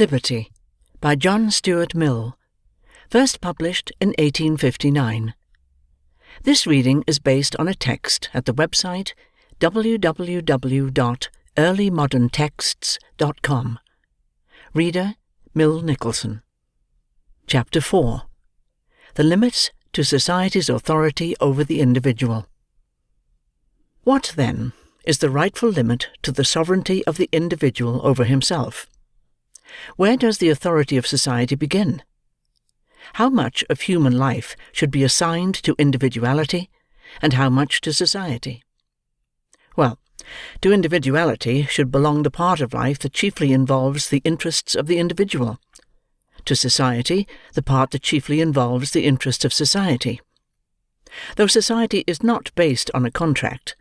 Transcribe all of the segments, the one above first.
Liberty, by John Stuart Mill, first published in 1859. This reading is based on a text at the website www.earlymoderntexts.com. Reader, Mill Nicholson. Chapter 4. The Limits to Society's Authority over the Individual. What, then, is the rightful limit to the sovereignty of the individual over himself? Where does the authority of society begin? How much of human life should be assigned to individuality, and how much to society? Well, to individuality should belong the part of life that chiefly involves the interests of the individual; to society, the part that chiefly involves the interests of society. Though society is not based on a contract,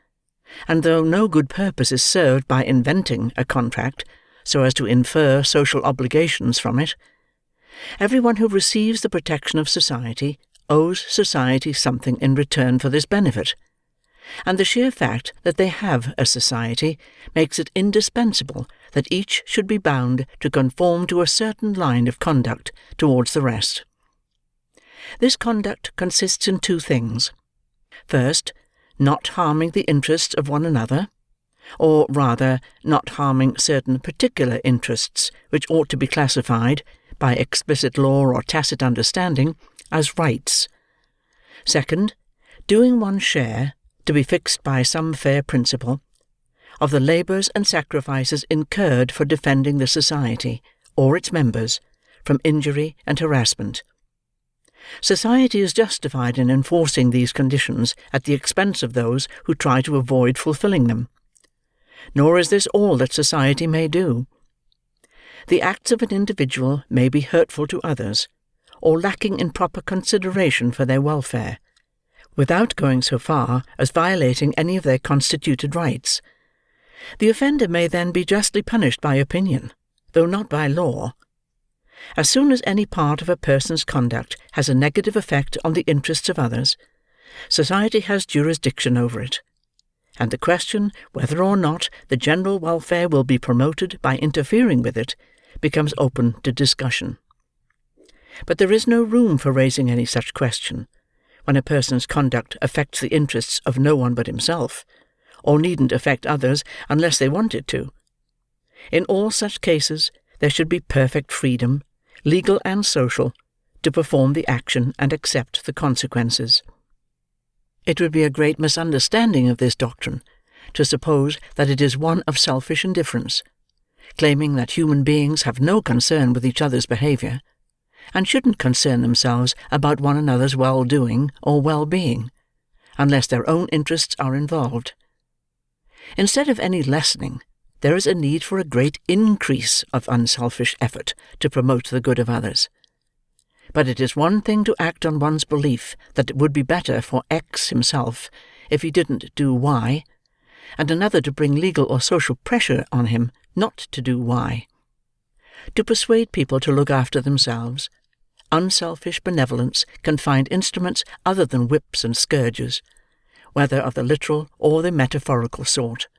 and though no good purpose is served by inventing a contract, so as to infer social obligations from it, every one who receives the protection of society owes society something in return for this benefit, and the sheer fact that they have a society makes it indispensable that each should be bound to conform to a certain line of conduct towards the rest. This conduct consists in two things. First, not harming the interests of one another, or rather, not harming certain particular interests which ought to be classified, by explicit law or tacit understanding, as rights. Second, doing one's share, to be fixed by some fair principle, of the labours and sacrifices incurred for defending the society, or its members, from injury and harassment. Society is justified in enforcing these conditions at the expense of those who try to avoid fulfilling them. Nor is this all that society may do. The acts of an individual may be hurtful to others, or lacking in proper consideration for their welfare, without going so far as violating any of their constituted rights. The offender may then be justly punished by opinion, though not by law. As soon as any part of a person's conduct has a negative effect on the interests of others, society has jurisdiction over it, and the question whether or not the general welfare will be promoted by interfering with it becomes open to discussion. But there is no room for raising any such question, when a person's conduct affects the interests of no one but himself, or needn't affect others unless they want it to. In all such cases, there should be perfect freedom, legal and social, to perform the action and accept the consequences. It would be a great misunderstanding of this doctrine to suppose that it is one of selfish indifference, claiming that human beings have no concern with each other's behaviour, and shouldn't concern themselves about one another's well-doing or well-being, unless their own interests are involved. Instead of any lessening, there is a need for a great increase of unselfish effort to promote the good of others. But it is one thing to act on one's belief that it would be better for X himself if he didn't do Y, and another to bring legal or social pressure on him not to do Y. To persuade people to look after themselves, unselfish benevolence can find instruments other than whips and scourges, whether of the literal or the metaphorical sort.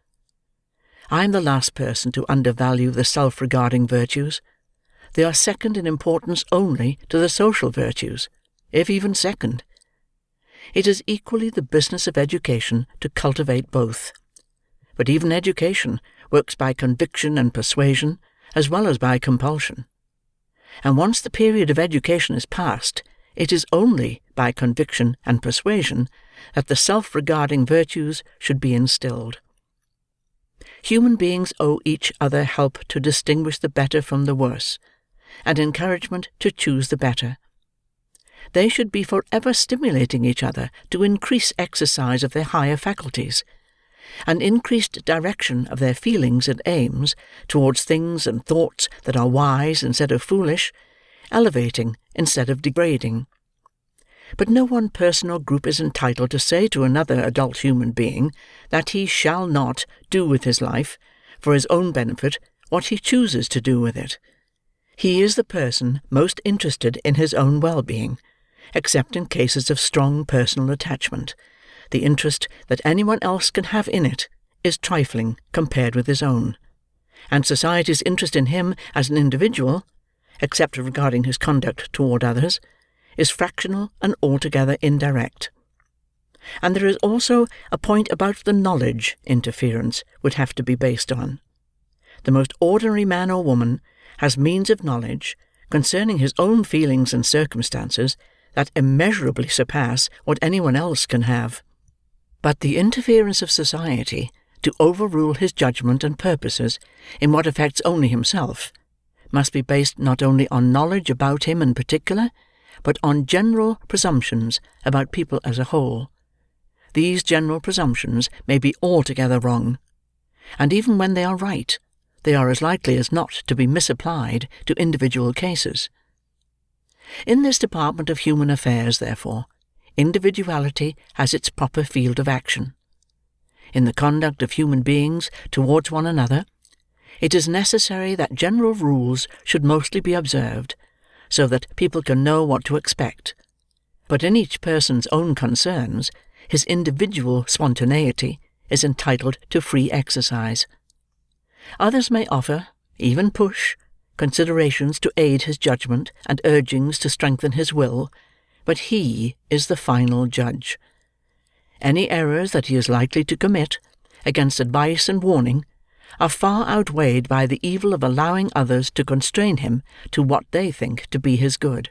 I am the last person to undervalue the self-regarding virtues. They are second in importance only to the social virtues, if even second. It is equally the business of education to cultivate both. But even education works by conviction and persuasion, as well as by compulsion. And once the period of education is past, it is only by conviction and persuasion that the self-regarding virtues should be instilled. Human beings owe each other help to distinguish the better from the worse, and encouragement to choose the better. They should be for ever stimulating each other to increase exercise of their higher faculties, and increased direction of their feelings and aims towards things and thoughts that are wise instead of foolish, elevating instead of degrading. But no one person or group is entitled to say to another adult human being that he shall not do with his life, for his own benefit, what he chooses to do with it. He is the person most interested in his own well-being, except in cases of strong personal attachment. The interest that anyone else can have in it is trifling compared with his own, and society's interest in him as an individual, except regarding his conduct toward others, is fractional and altogether indirect. And there is also a point about the knowledge interference would have to be based on. The most ordinary man or woman has means of knowledge concerning his own feelings and circumstances that immeasurably surpass what anyone else can have. But the interference of society to overrule his judgment and purposes in what affects only himself must be based not only on knowledge about him in particular, but on general presumptions about people as a whole. These general presumptions may be altogether wrong, and even when they are right, they are as likely as not to be misapplied to individual cases. In this department of human affairs, therefore, individuality has its proper field of action. In the conduct of human beings towards one another, it is necessary that general rules should mostly be observed, so that people can know what to expect. But in each person's own concerns, his individual spontaneity is entitled to free exercise. Others may offer, even push, considerations to aid his judgment and urgings to strengthen his will, but he is the final judge. Any errors that he is likely to commit, against advice and warning, are far outweighed by the evil of allowing others to constrain him to what they think to be his good.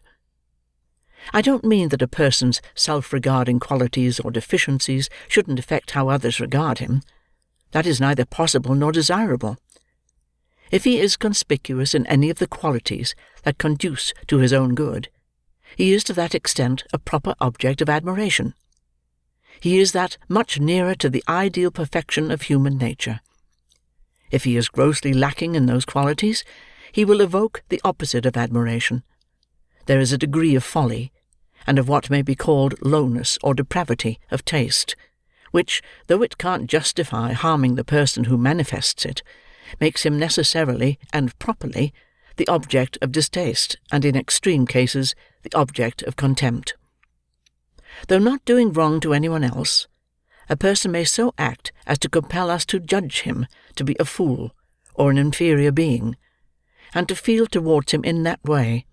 I don't mean that a person's self-regarding qualities or deficiencies shouldn't affect how others regard him. That is neither possible nor desirable. If he is conspicuous in any of the qualities that conduce to his own good, he is to that extent a proper object of admiration. He is that much nearer to the ideal perfection of human nature. If he is grossly lacking in those qualities, he will evoke the opposite of admiration. There is a degree of folly, and of what may be called lowness or depravity of taste, which, though it can't justify harming the person who manifests it, makes him necessarily and properly the object of distaste, and in extreme cases the object of contempt. Though not doing wrong to anyone else, a person may so act as to compel us to judge him to be a fool or an inferior being, and to feel towards him in that way.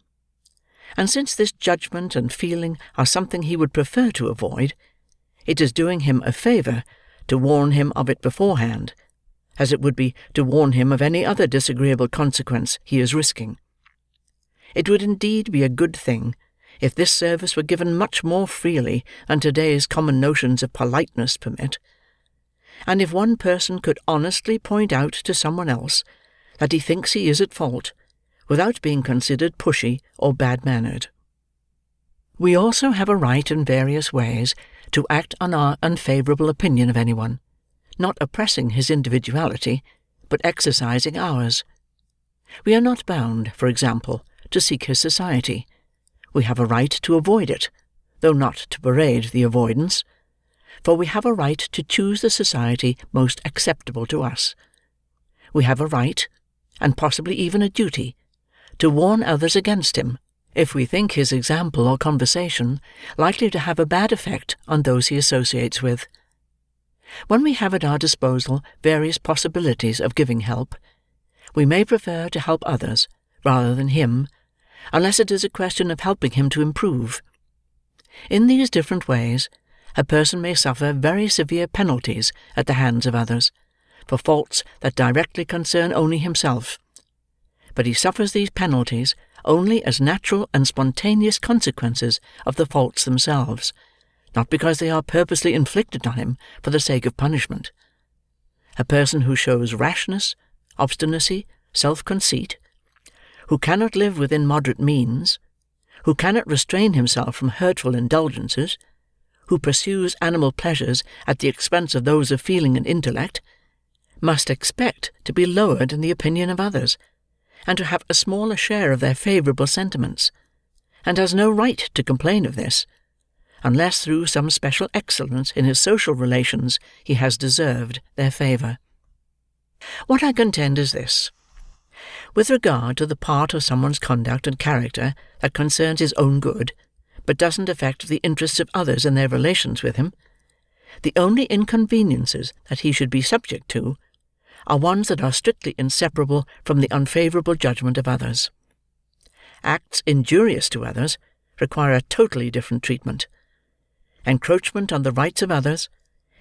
And since this judgment and feeling are something he would prefer to avoid, it is doing him a favour to warn him of it beforehand, as it would be to warn him of any other disagreeable consequence he is risking. It would indeed be a good thing if this service were given much more freely than today's common notions of politeness permit, and if one person could honestly point out to someone else that he thinks he is at fault, without being considered pushy or bad-mannered. We also have a right in various ways to act on our unfavourable opinion of anyone, not oppressing his individuality, but exercising ours. We are not bound, for example, to seek his society. We have a right to avoid it, though not to parade the avoidance, for we have a right to choose the society most acceptable to us. We have a right, and possibly even a duty, to warn others against him, if we think his example or conversation likely to have a bad effect on those he associates with. When we have at our disposal various possibilities of giving help, we may prefer to help others rather than him, unless it is a question of helping him to improve. In these different ways, a person may suffer very severe penalties at the hands of others, for faults that directly concern only himself. But he suffers these penalties only as natural and spontaneous consequences of the faults themselves, not because they are purposely inflicted on him for the sake of punishment. A person who shows rashness, obstinacy, self-conceit, who cannot live within moderate means, who cannot restrain himself from hurtful indulgences, who pursues animal pleasures at the expense of those of feeling and intellect, must expect to be lowered in the opinion of others, and to have a smaller share of their favourable sentiments, and has no right to complain of this, unless through some special excellence in his social relations he has deserved their favour. What I contend is this. With regard to the part of someone's conduct and character that concerns his own good, but doesn't affect the interests of others in their relations with him, the only inconveniences that he should be subject to are ones that are strictly inseparable from the unfavourable judgment of others. Acts injurious to others require a totally different treatment. Encroachment on the rights of others,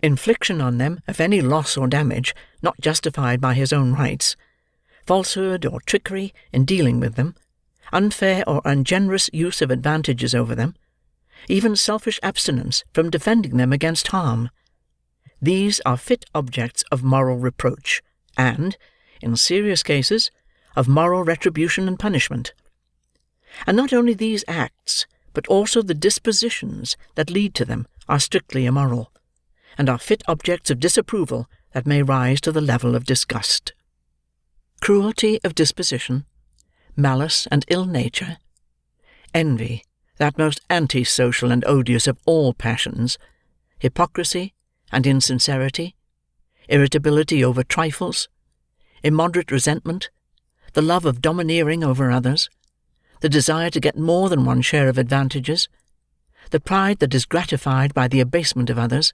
infliction on them of any loss or damage not justified by his own rights, falsehood or trickery in dealing with them, unfair or ungenerous use of advantages over them, even selfish abstinence from defending them against harm. These are fit objects of moral reproach, and, in serious cases, of moral retribution and punishment. And not only these acts, but also the dispositions that lead to them are strictly immoral, and are fit objects of disapproval that may rise to the level of disgust. Cruelty of disposition, malice and ill nature, envy, that most anti-social and odious of all passions, hypocrisy and insincerity, irritability over trifles, immoderate resentment, the love of domineering over others, the desire to get more than one share of advantages, the pride that is gratified by the abasement of others,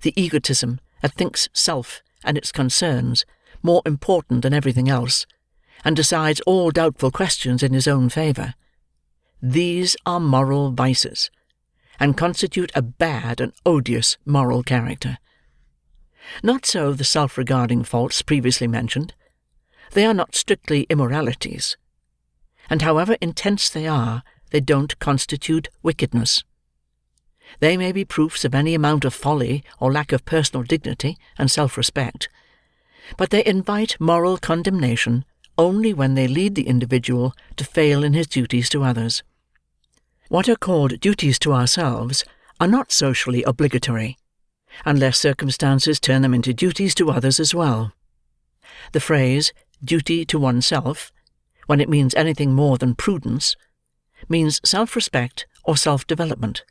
the egotism that thinks self and its concerns more important than everything else, and decides all doubtful questions in his own favour. These are moral vices, and constitute a bad and odious moral character. Not so the self-regarding faults previously mentioned. They are not strictly immoralities, and however intense they are, they don't constitute wickedness. They may be proofs of any amount of folly or lack of personal dignity and self-respect, but they invite moral condemnation only when they lead the individual to fail in his duties to others. What are called duties to ourselves are not socially obligatory, unless circumstances turn them into duties to others as well. The phrase, duty to oneself, when it means anything more than prudence, means self-respect or self-development,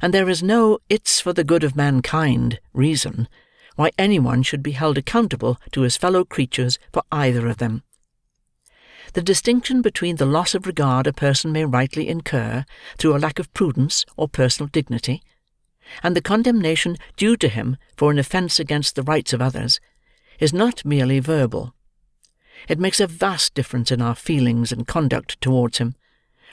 and there is no "it's for the good of mankind" reason why anyone should be held accountable to his fellow creatures for either of them. The distinction between the loss of regard a person may rightly incur through a lack of prudence or personal dignity, and the condemnation due to him for an offence against the rights of others, is not merely verbal. It makes a vast difference in our feelings and conduct towards him,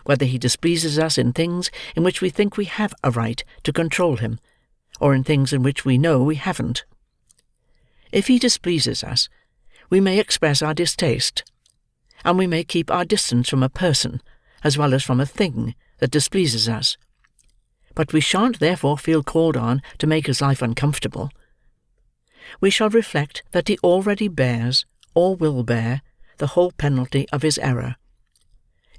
whether he displeases us in things in which we think we have a right to control him, or in things in which we know we haven't. If he displeases us, we may express our distaste, and we may keep our distance from a person as well as from a thing that displeases us. But we shan't therefore feel called on to make his life uncomfortable. We shall reflect that he already bears, or will bear, the whole penalty of his error.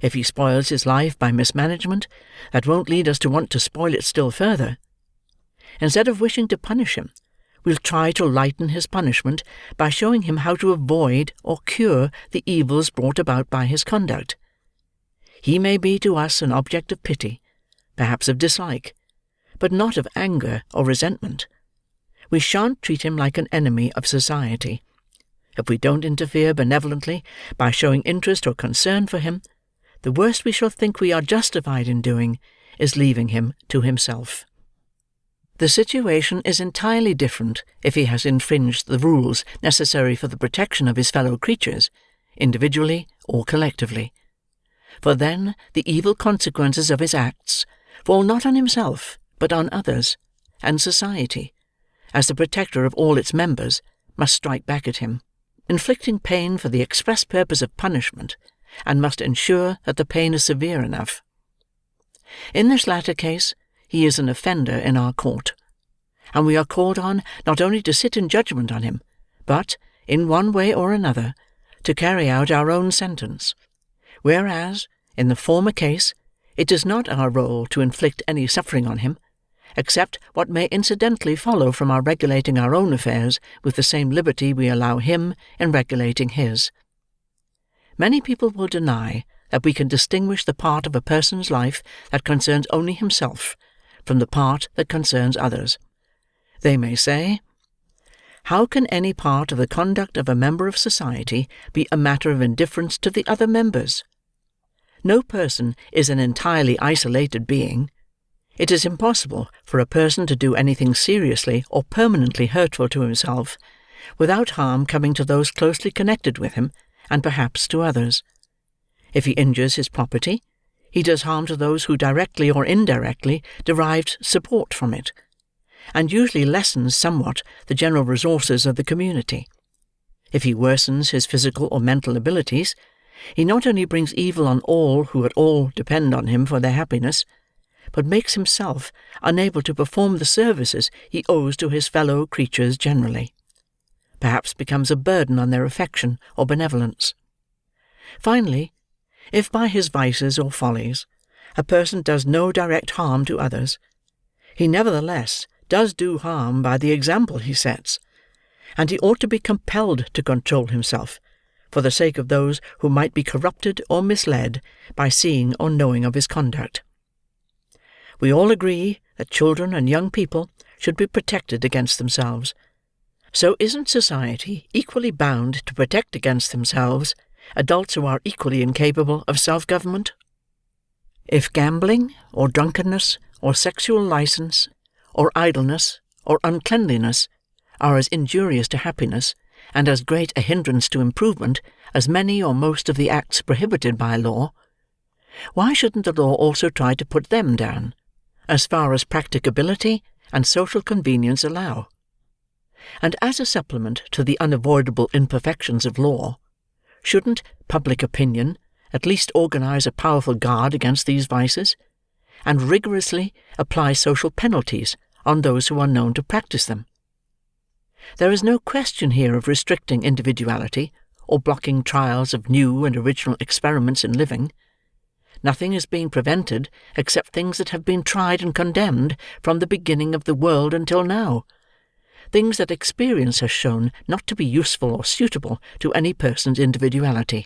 If he spoils his life by mismanagement, that won't lead us to want to spoil it still further. Instead of wishing to punish him, we'll try to lighten his punishment by showing him how to avoid or cure the evils brought about by his conduct. He may be to us an object of pity, perhaps of dislike, but not of anger or resentment. We shan't treat him like an enemy of society. If we don't interfere benevolently by showing interest or concern for him, the worst we shall think we are justified in doing is leaving him to himself. The situation is entirely different if he has infringed the rules necessary for the protection of his fellow creatures, individually or collectively. For then the evil consequences of his acts fall not on himself, but on others, and society, as the protector of all its members, must strike back at him, inflicting pain for the express purpose of punishment, and must ensure that the pain is severe enough. In this latter case, he is an offender in our court, and we are called on not only to sit in judgment on him, but, in one way or another, to carry out our own sentence, whereas, in the former case, it is not our role to inflict any suffering on him, except what may incidentally follow from our regulating our own affairs with the same liberty we allow him in regulating his. Many people will deny that we can distinguish the part of a person's life that concerns only himself from the part that concerns others. They may say, "How can any part of the conduct of a member of society be a matter of indifference to the other members? No person is an entirely isolated being. It is impossible for a person to do anything seriously or permanently hurtful to himself, without harm coming to those closely connected with him, and perhaps to others. If he injures his property, he does harm to those who directly or indirectly derived support from it, and usually lessens somewhat the general resources of the community. If he worsens his physical or mental abilities, he not only brings evil on all who at all depend on him for their happiness, but makes himself unable to perform the services he owes to his fellow creatures generally, perhaps becomes a burden on their affection or benevolence. Finally, if by his vices or follies a person does no direct harm to others, he nevertheless does do harm by the example he sets, and he ought to be compelled to control himself, for the sake of those who might be corrupted or misled by seeing or knowing of his conduct. We all agree that children and young people should be protected against themselves. So isn't society equally bound to protect against themselves adults who are equally incapable of self-government? If gambling, or drunkenness, or sexual license, or idleness, or uncleanliness are as injurious to happiness, and as great a hindrance to improvement as many or most of the acts prohibited by law, why shouldn't the law also try to put them down, as far as practicability and social convenience allow? And as a supplement to the unavoidable imperfections of law, shouldn't public opinion at least organize a powerful guard against these vices, and rigorously apply social penalties on those who are known to practice them? There is no question here of restricting individuality, or blocking trials of new and original experiments in living. Nothing is being prevented except things that have been tried and condemned from the beginning of the world until now, things that experience has shown not to be useful or suitable to any person's individuality.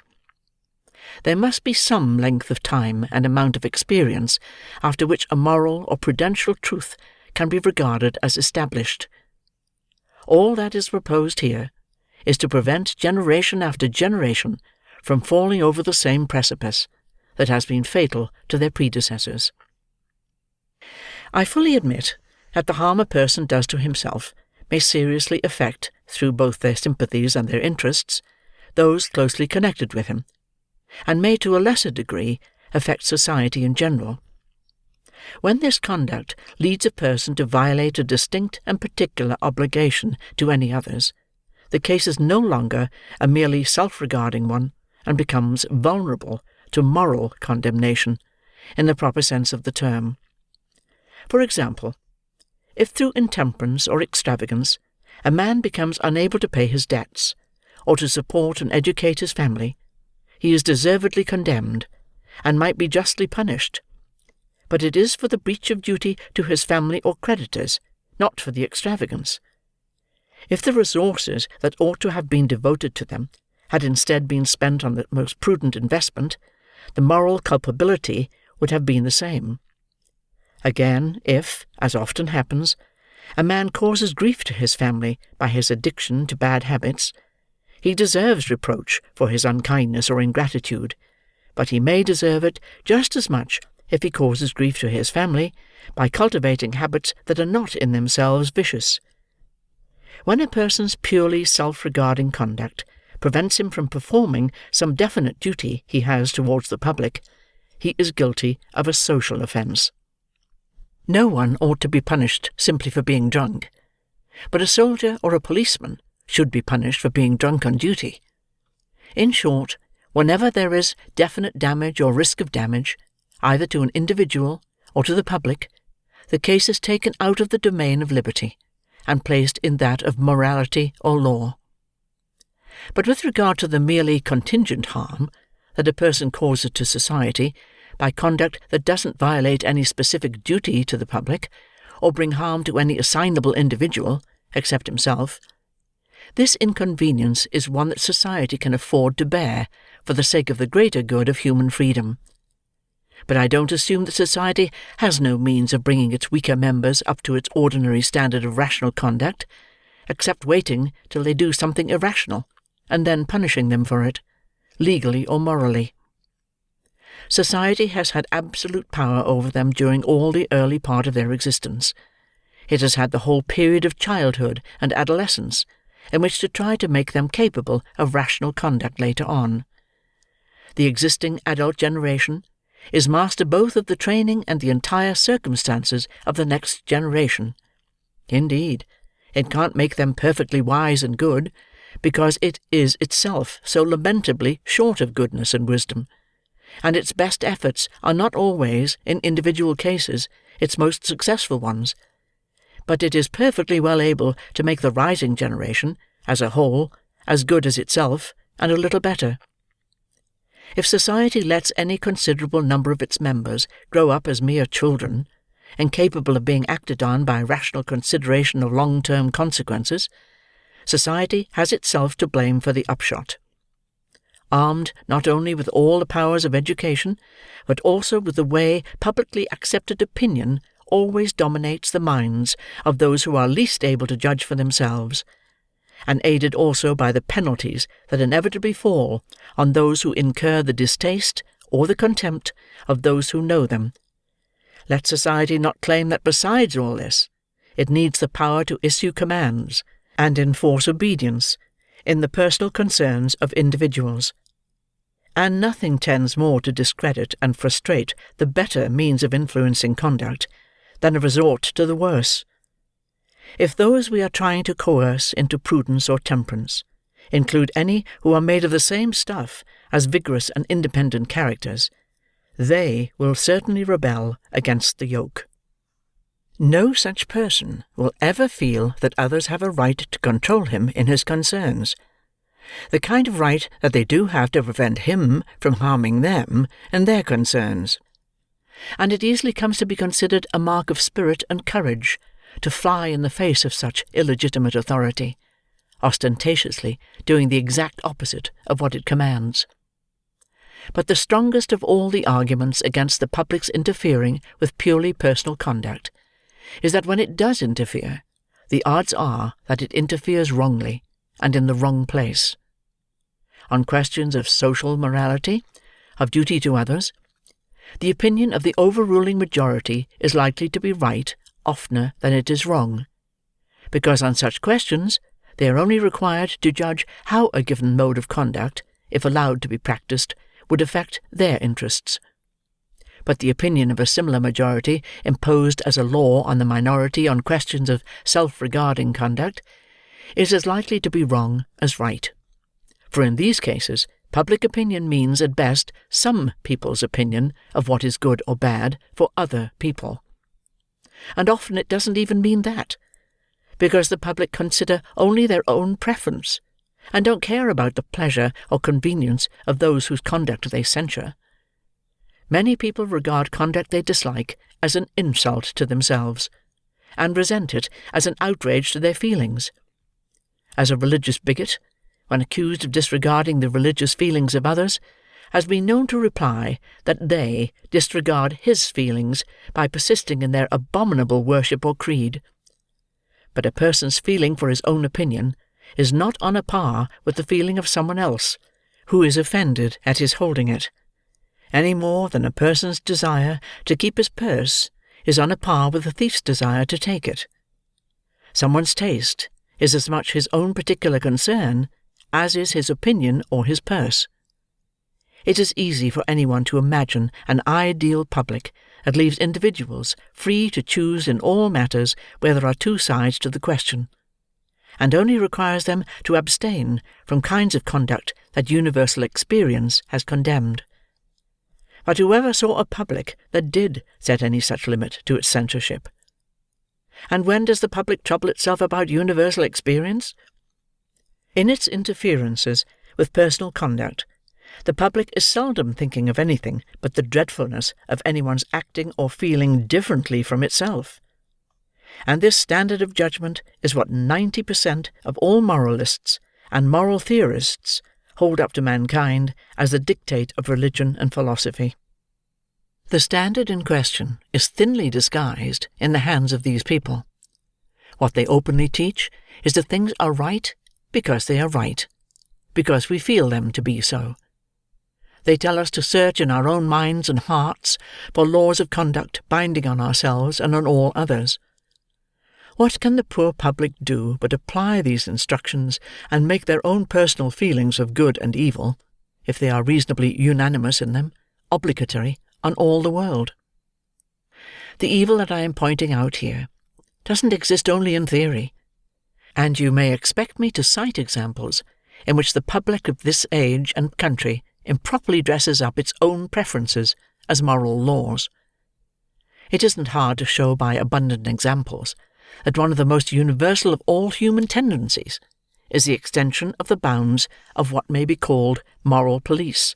There must be some length of time and amount of experience after which a moral or prudential truth can be regarded as established. All that is proposed here is to prevent generation after generation from falling over the same precipice that has been fatal to their predecessors. I fully admit that the harm a person does to himself may seriously affect, through both their sympathies and their interests, those closely connected with him, and may to a lesser degree affect society in general. When this conduct leads a person to violate a distinct and particular obligation to any others, the case is no longer a merely self-regarding one, and becomes vulnerable to moral condemnation, in the proper sense of the term. For example, if through intemperance or extravagance a man becomes unable to pay his debts, or to support and educate his family, he is deservedly condemned, and might be justly punished. But it is for the breach of duty to his family or creditors, not for the extravagance. If the resources that ought to have been devoted to them had instead been spent on the most prudent investment, the moral culpability would have been the same. Again, if, as often happens, a man causes grief to his family by his addiction to bad habits, he deserves reproach for his unkindness or ingratitude, but he may deserve it just as much if he causes grief to his family by cultivating habits that are not in themselves vicious. When a person's purely self-regarding conduct prevents him from performing some definite duty he has towards the public, he is guilty of a social offence. No one ought to be punished simply for being drunk, but a soldier or a policeman should be punished for being drunk on duty. In short, whenever there is definite damage or risk of damage, either to an individual or to the public, the case is taken out of the domain of liberty, and placed in that of morality or law. But with regard to the merely contingent harm that a person causes to society by conduct that doesn't violate any specific duty to the public, or bring harm to any assignable individual, except himself, this inconvenience is one that society can afford to bear for the sake of the greater good of human freedom. But I don't assume that society has no means of bringing its weaker members up to its ordinary standard of rational conduct, except waiting till they do something irrational, and then punishing them for it, legally or morally. Society has had absolute power over them during all the early part of their existence. It has had the whole period of childhood and adolescence, in which to try to make them capable of rational conduct later on. The existing adult generation is master both of the training and the entire circumstances of the next generation. Indeed, it can't make them perfectly wise and good, because it is itself so lamentably short of goodness and wisdom, and its best efforts are not always, in individual cases, its most successful ones. But it is perfectly well able to make the rising generation, as a whole, as good as itself, and a little better. If society lets any considerable number of its members grow up as mere children, incapable of being acted on by rational consideration of long-term consequences, society has itself to blame for the upshot. Armed not only with all the powers of education, but also with the way publicly accepted opinion always dominates the minds of those who are least able to judge for themselves, and aided also by the penalties that inevitably fall on those who incur the distaste or the contempt of those who know them, let society not claim that besides all this, it needs the power to issue commands and enforce obedience in the personal concerns of individuals. And nothing tends more to discredit and frustrate the better means of influencing conduct than a resort to the worse. If those we are trying to coerce into prudence or temperance include any who are made of the same stuff as vigorous and independent characters, they will certainly rebel against the yoke. No such person will ever feel that others have a right to control him in his concerns, the kind of right that they do have to prevent him from harming them in their concerns. And it easily comes to be considered a mark of spirit and courage to fly in the face of such illegitimate authority, ostentatiously doing the exact opposite of what it commands. But the strongest of all the arguments against the public's interfering with purely personal conduct is that when it does interfere, the odds are that it interferes wrongly and in the wrong place. On questions of social morality, of duty to others, the opinion of the overruling majority is likely to be right oftener than it is wrong, because on such questions they are only required to judge how a given mode of conduct, if allowed to be practised, would affect their interests. But the opinion of a similar majority imposed as a law on the minority on questions of self-regarding conduct is as likely to be wrong as right, for in these cases public opinion means at best some people's opinion of what is good or bad for other people. And often it doesn't even mean that, because the public consider only their own preference, and don't care about the pleasure or convenience of those whose conduct they censure. Many people regard conduct they dislike as an insult to themselves, and resent it as an outrage to their feelings. As a religious bigot, when accused of disregarding the religious feelings of others, has been known to reply that they disregard his feelings by persisting in their abominable worship or creed. But a person's feeling for his own opinion is not on a par with the feeling of someone else who is offended at his holding it, any more than a person's desire to keep his purse is on a par with a thief's desire to take it. Someone's taste is as much his own particular concern as is his opinion or his purse. It is easy for anyone to imagine an ideal public that leaves individuals free to choose in all matters where there are two sides to the question, and only requires them to abstain from kinds of conduct that universal experience has condemned. But whoever saw a public that did set any such limit to its censorship? And when does the public trouble itself about universal experience? In its interferences with personal conduct, the public is seldom thinking of anything but the dreadfulness of anyone's acting or feeling differently from itself. And this standard of judgment is what 90% of all moralists and moral theorists hold up to mankind as the dictate of religion and philosophy. The standard in question is thinly disguised in the hands of these people. What they openly teach is that things are right because they are right, because we feel them to be so. They tell us to search in our own minds and hearts for laws of conduct binding on ourselves and on all others. What can the poor public do but apply these instructions, and make their own personal feelings of good and evil, if they are reasonably unanimous in them, obligatory on all the world? The evil that I am pointing out here doesn't exist only in theory, and you may expect me to cite examples in which the public of this age and country improperly dresses up its own preferences as moral laws. It isn't hard to show by abundant examples that one of the most universal of all human tendencies is the extension of the bounds of what may be called moral police,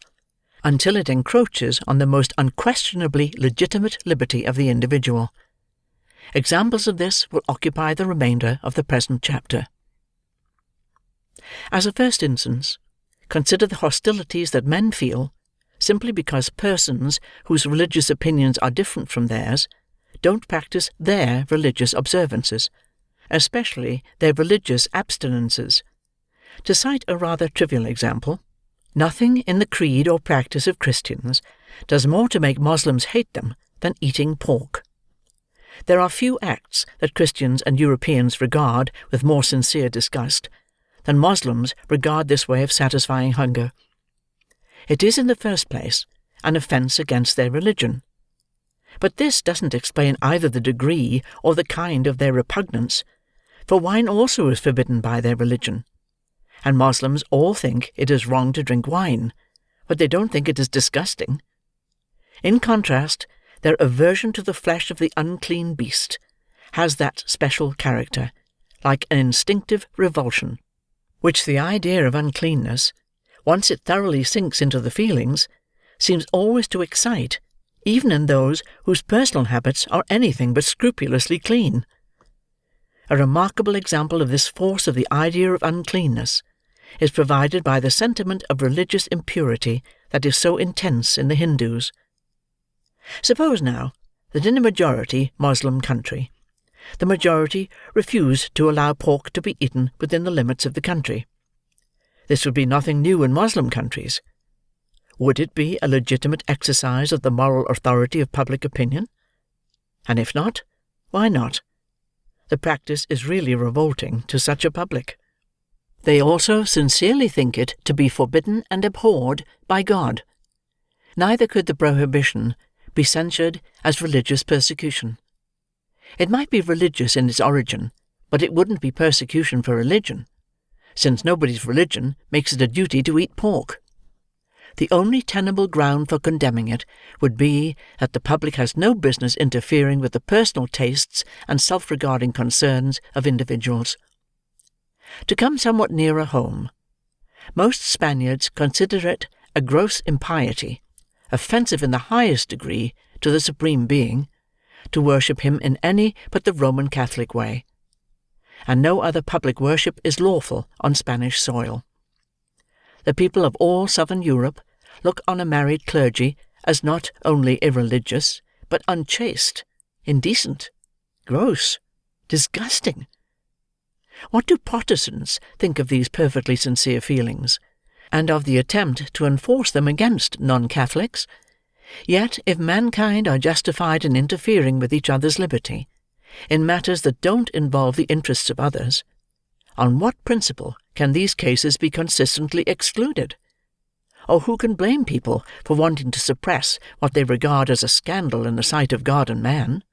until it encroaches on the most unquestionably legitimate liberty of the individual. Examples of this will occupy the remainder of the present chapter. As a first instance, consider the hostilities that men feel, simply because persons whose religious opinions are different from theirs don't practice their religious observances, especially their religious abstinences. To cite a rather trivial example, nothing in the creed or practice of Christians does more to make Moslems hate them than eating pork. There are few acts that Christians and Europeans regard with more sincere disgust than Moslems regard this way of satisfying hunger. It is, in the first place, an offence against their religion. But this doesn't explain either the degree or the kind of their repugnance, for wine also is forbidden by their religion, and Moslems all think it is wrong to drink wine, but they don't think it is disgusting. In contrast, their aversion to the flesh of the unclean beast has that special character, like an instinctive revulsion, which the idea of uncleanness, once it thoroughly sinks into the feelings, seems always to excite, even in those whose personal habits are anything but scrupulously clean. A remarkable example of this force of the idea of uncleanness is provided by the sentiment of religious impurity that is so intense in the Hindus. Suppose, now, that in a majority Moslem country, the majority refused to allow pork to be eaten within the limits of the country. This would be nothing new in Moslem countries. Would it be a legitimate exercise of the moral authority of public opinion? And if not, why not? The practice is really revolting to such a public. They also sincerely think it to be forbidden and abhorred by God. Neither could the prohibition be censured as religious persecution. It might be religious in its origin, but it wouldn't be persecution for religion, since nobody's religion makes it a duty to eat pork. The only tenable ground for condemning it would be that the public has no business interfering with the personal tastes and self-regarding concerns of individuals. To come somewhat nearer home, most Spaniards consider it a gross impiety, offensive in the highest degree to the Supreme Being, to worship him in any but the Roman Catholic way, and no other public worship is lawful on Spanish soil. The people of all southern Europe look on a married clergy as not only irreligious, but unchaste, indecent, gross, disgusting. What do Protestants think of these perfectly sincere feelings, and of the attempt to enforce them against non-Catholics? Yet, if mankind are justified in interfering with each other's liberty, in matters that don't involve the interests of others, on what principle can these cases be consistently excluded? Or who can blame people for wanting to suppress what they regard as a scandal in the sight of God and man?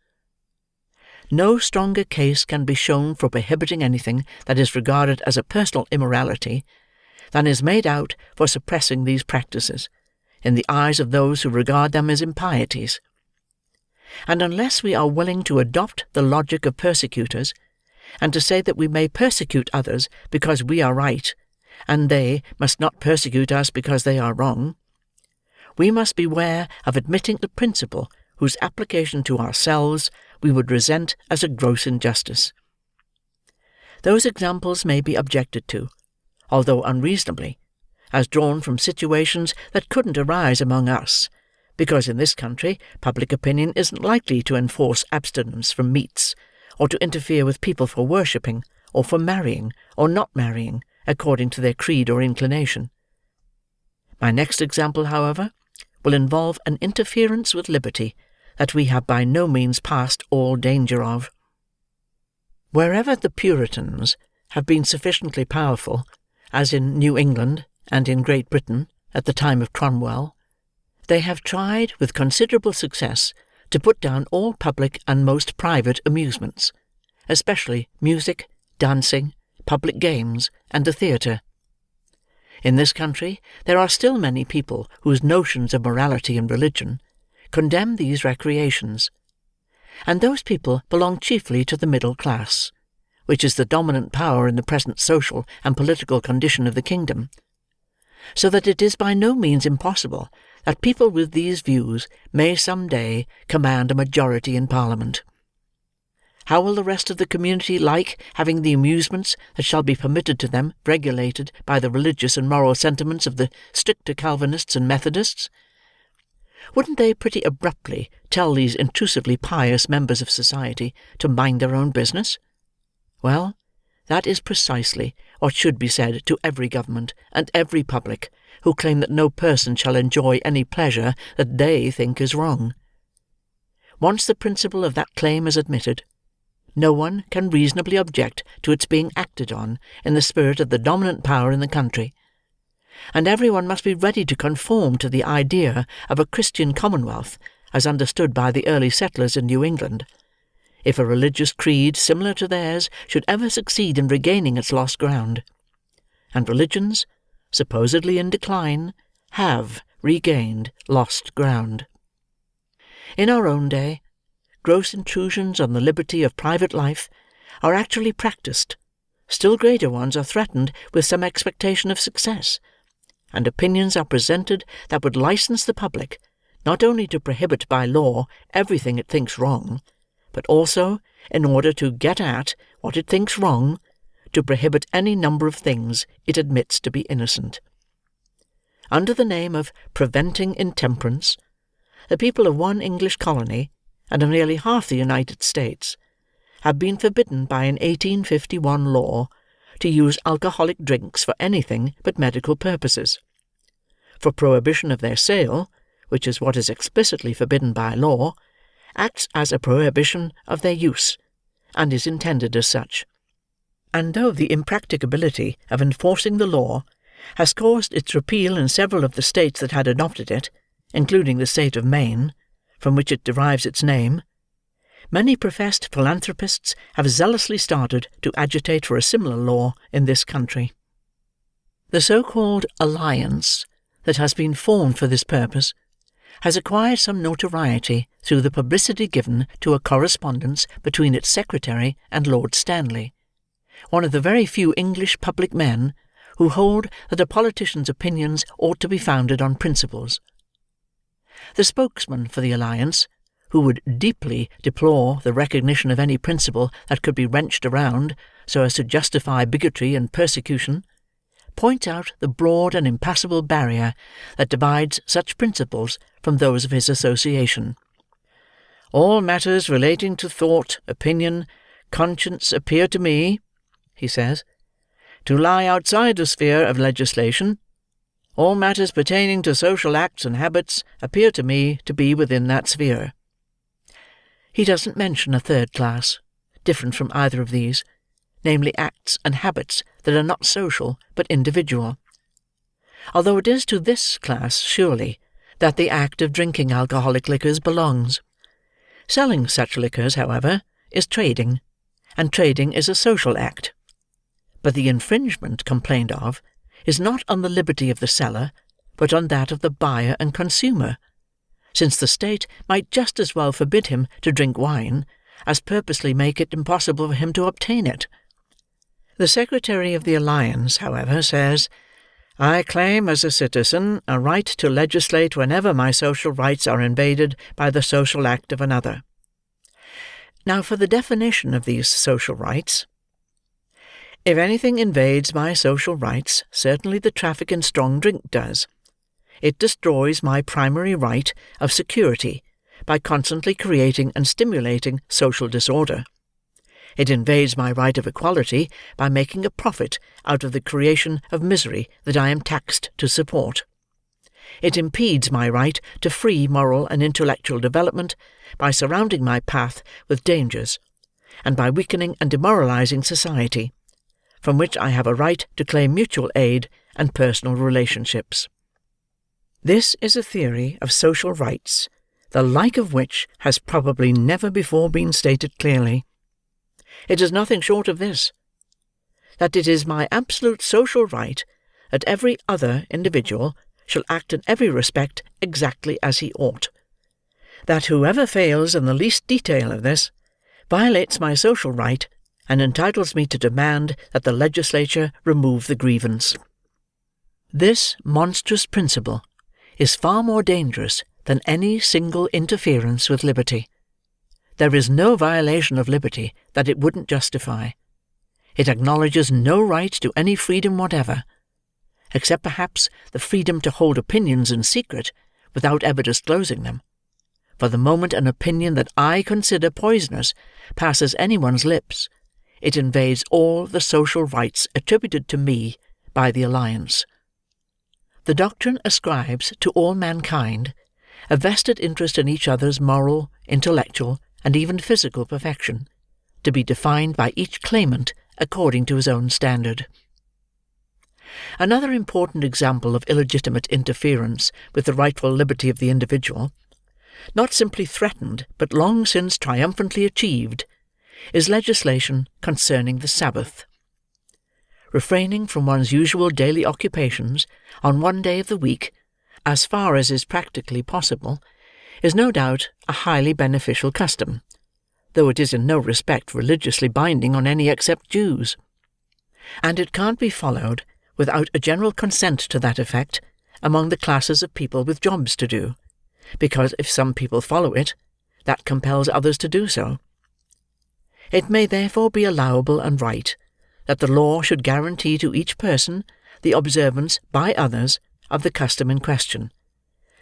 No stronger case can be shown for prohibiting anything that is regarded as a personal immorality than is made out for suppressing these practices, in the eyes of those who regard them as impieties. And unless we are willing to adopt the logic of persecutors, and to say that we may persecute others because we are right, and they must not persecute us because they are wrong, we must beware of admitting the principle whose application to ourselves we would resent as a gross injustice. Those examples may be objected to, although unreasonably, as drawn from situations that couldn't arise among us, because in this country public opinion isn't likely to enforce abstinence from meats, or to interfere with people for worshipping, or for marrying, or not marrying, according to their creed or inclination. My next example, however, will involve an interference with liberty that we have by no means passed all danger of. Wherever the Puritans have been sufficiently powerful, as in New England and in Great Britain at the time of Cromwell, they have tried with considerable success to put down all public and most private amusements, especially music, dancing, public games, and the theatre. In this country there are still many people whose notions of morality and religion condemn these recreations, and those people belong chiefly to the middle class, which is the dominant power in the present social and political condition of the kingdom, so that it is by no means impossible that people with these views may some day command a majority in Parliament. How will the rest of the community like having the amusements that shall be permitted to them regulated by the religious and moral sentiments of the stricter Calvinists and Methodists? Wouldn't they pretty abruptly tell these intrusively pious members of society to mind their own business? Well, that is precisely what should be said to every government and every public who claim that no person shall enjoy any pleasure that they think is wrong. Once the principle of that claim is admitted, no one can reasonably object to its being acted on in the spirit of the dominant power in the country, and every one must be ready to conform to the idea of a Christian commonwealth as understood by the early settlers in New England, if a religious creed similar to theirs should ever succeed in regaining its lost ground. And religions, supposedly in decline, have regained lost ground. In our own day, gross intrusions on the liberty of private life are actually practised, still greater ones are threatened with some expectation of success, and opinions are presented that would license the public, not only to prohibit by law everything it thinks wrong, but also, in order to get at what it thinks wrong, to prohibit any number of things it admits to be innocent. Under the name of preventing intemperance, the people of one English colony, and of nearly half the United States, have been forbidden by an 1851 law to use alcoholic drinks for anything but medical purposes. For prohibition of their sale, which is what is explicitly forbidden by law, acts as a prohibition of their use, and is intended as such. And though the impracticability of enforcing the law has caused its repeal in several of the states that had adopted it, including the state of Maine, from which it derives its name, many professed philanthropists have zealously started to agitate for a similar law in this country. The so-called alliance that has been formed for this purpose has acquired some notoriety through the publicity given to a correspondence between its secretary and Lord Stanley, one of the very few English public men who hold that a politician's opinions ought to be founded on principles. The spokesman for the alliance, who would deeply deplore the recognition of any principle that could be wrenched around so as to justify bigotry and persecution, points out the broad and impassable barrier that divides such principles from those of his association. "All matters relating to thought, opinion, conscience appear to me," he says, "to lie outside the sphere of legislation. All matters pertaining to social acts and habits appear to me to be within that sphere." He doesn't mention a third class, different from either of these, namely acts and habits that are not social but individual, although it is to this class, surely, that the act of drinking alcoholic liquors belongs. Selling such liquors, however, is trading, and trading is a social act. But the infringement complained of is not on the liberty of the seller, but on that of the buyer and consumer, since the state might just as well forbid him to drink wine as purposely make it impossible for him to obtain it. The secretary of the alliance, however, says, "I claim as a citizen a right to legislate whenever my social rights are invaded by the social act of another." Now for the definition of these social rights. If anything invades my social rights, certainly the traffic in strong drink does. It destroys my primary right of security by constantly creating and stimulating social disorder. It invades my right of equality by making a profit out of the creation of misery that I am taxed to support. It impedes my right to free moral and intellectual development by surrounding my path with dangers, and by weakening and demoralizing society, from which I have a right to claim mutual aid and personal relationships. This is a theory of social rights, the like of which has probably never before been stated clearly. It is nothing short of this, that it is my absolute social right that every other individual shall act in every respect exactly as he ought. That whoever fails in the least detail of this, violates my social right, and entitles me to demand that the legislature remove the grievance. This monstrous principle is far more dangerous than any single interference with liberty. There is no violation of liberty that it wouldn't justify. It acknowledges no right to any freedom whatever, except perhaps the freedom to hold opinions in secret without ever disclosing them. For the moment an opinion that I consider poisonous passes anyone's lips, it invades all the social rights attributed to me by the alliance. The doctrine ascribes to all mankind a vested interest in each other's moral, intellectual, and even physical perfection, to be defined by each claimant according to his own standard. Another important example of illegitimate interference with the rightful liberty of the individual, not simply threatened but long since triumphantly achieved, is legislation concerning the Sabbath. Refraining from one's usual daily occupations on one day of the week, as far as is practically possible, is no doubt a highly beneficial custom, though it is in no respect religiously binding on any except Jews. And it can't be followed without a general consent to that effect among the classes of people with jobs to do, because if some people follow it, that compels others to do so. It may therefore be allowable and right that the law should guarantee to each person the observance by others of the custom in question,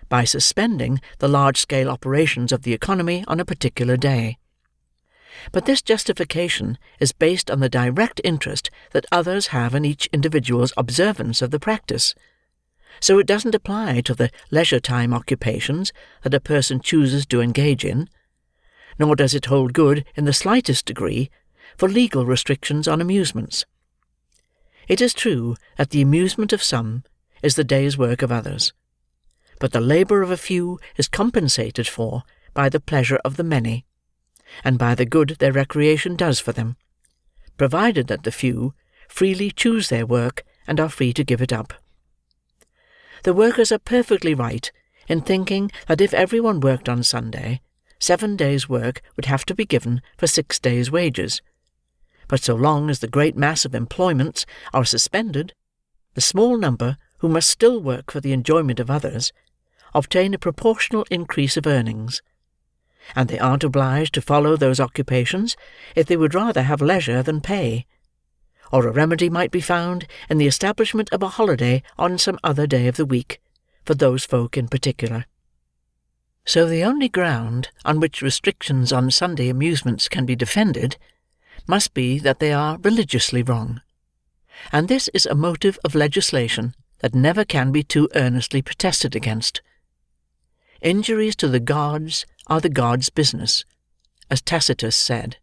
by suspending the large-scale operations of the economy on a particular day. But this justification is based on the direct interest that others have in each individual's observance of the practice, so it doesn't apply to the leisure-time occupations that a person chooses to engage in, nor does it hold good in the slightest degree for legal restrictions on amusements. It is true that the amusement of some is the day's work of others, but the labour of a few is compensated for by the pleasure of the many, and by the good their recreation does for them, provided that the few freely choose their work and are free to give it up. The workers are perfectly right in thinking that if everyone worked on Sunday, 7 days' work would have to be given for 6 days' wages. But so long as the great mass of employments are suspended, the small number who must still work for the enjoyment of others obtain a proportional increase of earnings, and they aren't obliged to follow those occupations if they would rather have leisure than pay, or a remedy might be found in the establishment of a holiday on some other day of the week, for those folk in particular. So the only ground on which restrictions on Sunday amusements can be defended must be that they are religiously wrong, and this is a motive of legislation that never can be too earnestly protested against. Injuries to the gods are the gods' business, as Tacitus said.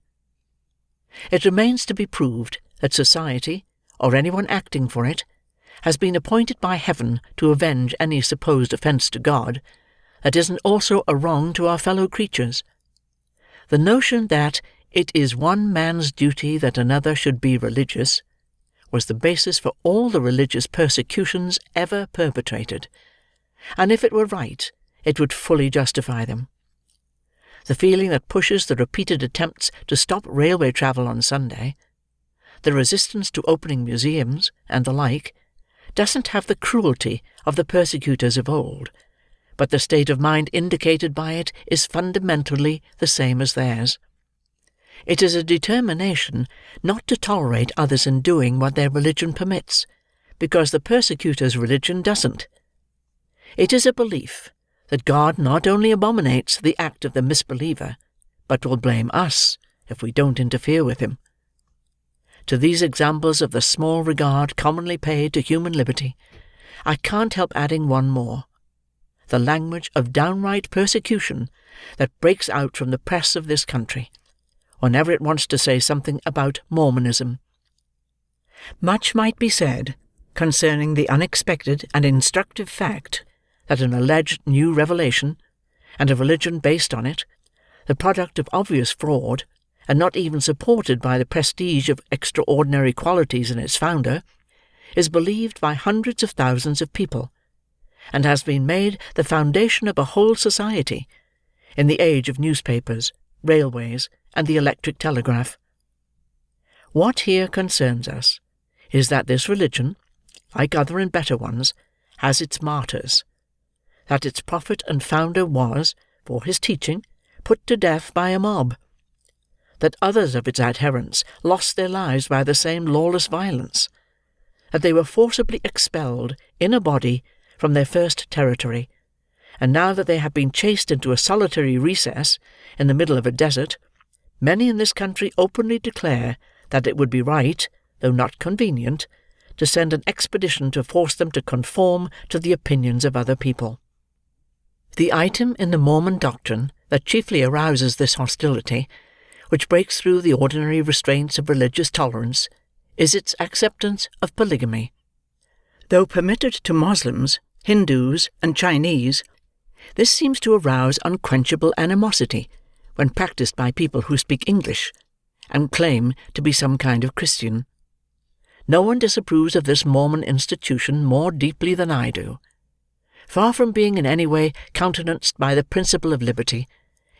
It remains to be proved that society, or anyone acting for it, has been appointed by heaven to avenge any supposed offence to God that isn't also a wrong to our fellow creatures. The notion that it is one man's duty that another should be religious was the basis for all the religious persecutions ever perpetrated, and if it were right, it would fully justify them. The feeling that pushes the repeated attempts to stop railway travel on Sunday, the resistance to opening museums, and the like, doesn't have the cruelty of the persecutors of old, but the state of mind indicated by it is fundamentally the same as theirs. It is a determination not to tolerate others in doing what their religion permits, because the persecutor's religion doesn't. It is a belief that God not only abominates the act of the misbeliever, but will blame us if we don't interfere with him. To these examples of the small regard commonly paid to human liberty, I can't help adding one more: the language of downright persecution that breaks out from the press of this country, whenever it wants to say something about Mormonism. Much might be said concerning the unexpected and instructive fact that an alleged new revelation, and a religion based on it, the product of obvious fraud, and not even supported by the prestige of extraordinary qualities in its founder, is believed by hundreds of thousands of people, and has been made the foundation of a whole society, in the age of newspapers, railways, and the electric telegraph. What here concerns us is that this religion, like other and better ones, has its martyrs; that its prophet and founder was, for his teaching, put to death by a mob; that others of its adherents lost their lives by the same lawless violence; that they were forcibly expelled, in a body, from their first territory; and now that they have been chased into a solitary recess in the middle of a desert, many in this country openly declare that it would be right, though not convenient, to send an expedition to force them to conform to the opinions of other people. The item in the Mormon doctrine that chiefly arouses this hostility, which breaks through the ordinary restraints of religious tolerance, is its acceptance of polygamy. Though permitted to Moslems, Hindus, and Chinese, this seems to arouse unquenchable animosity when practised by people who speak English, and claim to be some kind of Christian. No one disapproves of this Mormon institution more deeply than I do. Far from being in any way countenanced by the principle of liberty,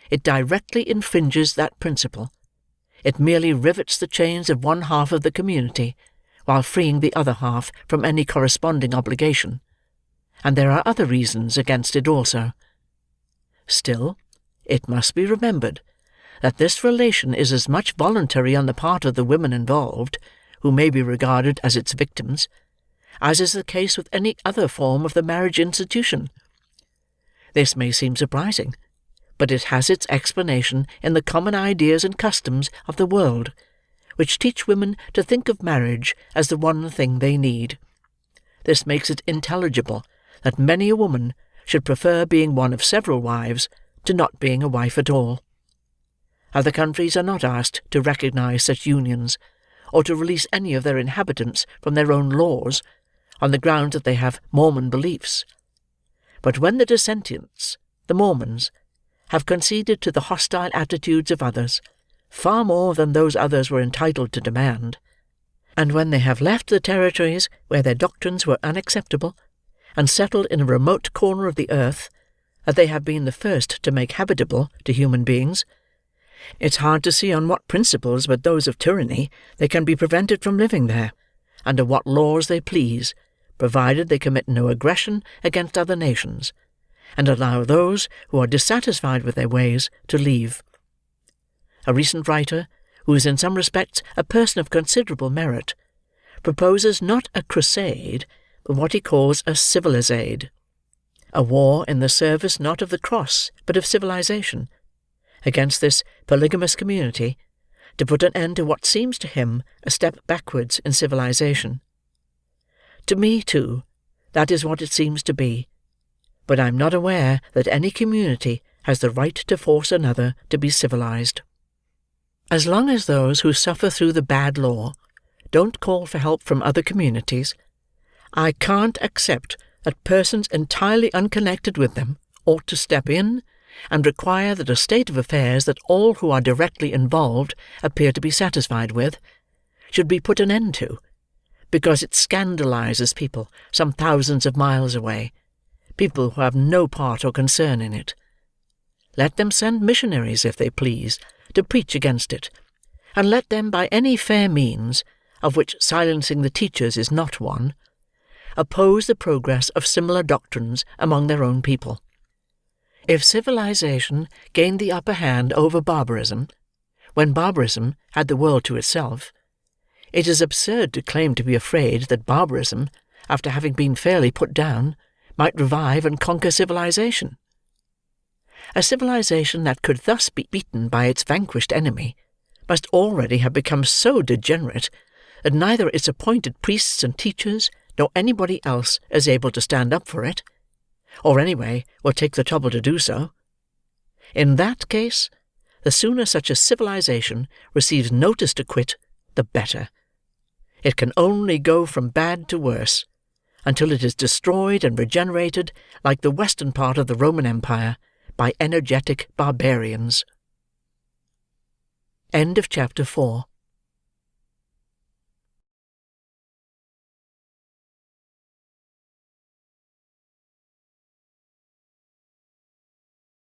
it directly infringes that principle. It merely rivets the chains of one half of the community, while freeing the other half from any corresponding obligation; and there are other reasons against it also. Still, it must be remembered that this relation is as much voluntary on the part of the women involved, who may be regarded as its victims, as is the case with any other form of the marriage institution. This may seem surprising, but it has its explanation in the common ideas and customs of the world, which teach women to think of marriage as the one thing they need. This makes it intelligible that many a woman should prefer being one of several wives to not being a wife at all. Other countries are not asked to recognize such unions, or to release any of their inhabitants from their own laws, on the ground that they have Mormon beliefs. But when the dissentients, the Mormons, have conceded to the hostile attitudes of others, far more than those others were entitled to demand, and when they have left the territories where their doctrines were unacceptable, and settled in a remote corner of the earth that they have been the first to make habitable to human beings, it's hard to see on what principles but those of tyranny they can be prevented from living there, under what laws they please, provided they commit no aggression against other nations, and allow those who are dissatisfied with their ways to leave. A recent writer, who is in some respects a person of considerable merit, proposes not a crusade, but what he calls a civilizade, a war in the service not of the cross but of civilization, against this polygamous community, to put an end to what seems to him a step backwards in civilization. To me, too, that is what it seems to be, but I am not aware that any community has the right to force another to be civilized. As long as those who suffer through the bad law don't call for help from other communities, I can't accept that persons entirely unconnected with them ought to step in and require that a state of affairs that all who are directly involved appear to be satisfied with, should be put an end to, because it scandalizes people some thousands of miles away, people who have no part or concern in it. Let them send missionaries, if they please, to preach against it, and let them by any fair means, of which silencing the teachers is not one, oppose the progress of similar doctrines among their own people. If civilization gained the upper hand over barbarism, when barbarism had the world to itself, it is absurd to claim to be afraid that barbarism, after having been fairly put down, might revive and conquer civilization. A civilization that could thus be beaten by its vanquished enemy must already have become so degenerate that neither its appointed priests and teachers nor anybody else is able to stand up for it, or anyway will take the trouble to do so. In that case, the sooner such a civilization receives notice to quit, the better. It can only go from bad to worse, until it is destroyed and regenerated, like the western part of the Roman Empire, by energetic barbarians. End of chapter 4.